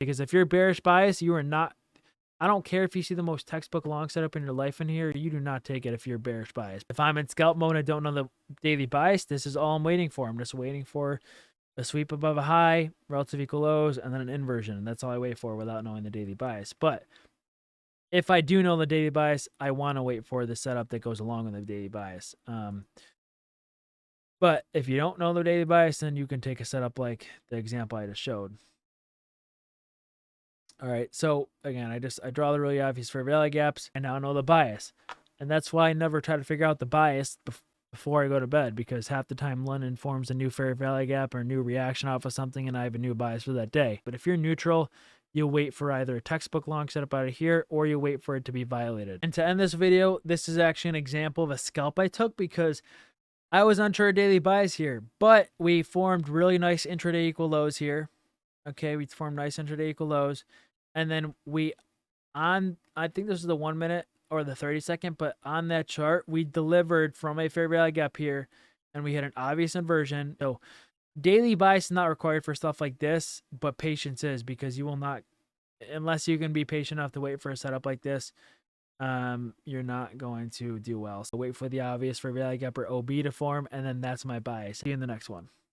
Because if you're bearish bias, you are not, I don't care if you see the most textbook long setup in your life in here, you do not take it if you're bearish bias. If I'm in scalp mode and I don't know the daily bias, this is all I'm waiting for. I'm just waiting for a sweep above a high, relative equal lows, and then an inversion. And that's all I wait for without knowing the daily bias. But if I do know the daily bias, I want to wait for the setup that goes along with the daily bias. But if you don't know the daily bias, then you can take a setup like the example I just showed. All right, so again, I draw the really obvious fair value gaps. I now know the bias. And that's why I never try to figure out the bias before I go to bed, because half the time London forms a new fair value gap or a new reaction off of something, and I have a new bias for that day. But if you're neutral, you'll wait for either a textbook long setup out of here, or you wait for it to be violated. And to end this video, this is actually an example of a scalp I took because I was unsure of daily bias here, but we formed really nice intraday equal lows here. Okay, we formed nice intraday equal lows. And then I think this is the 1 minute or the 30-second, but on that chart, we delivered from a fair value gap here, and we had an obvious inversion. So daily bias is not required for stuff like this, but patience is, because you will not, unless you can be patient enough to wait for a setup like this, you're not going to do well. So wait for the obvious fair value gap or OB to form, and then that's my bias. See you in the next one.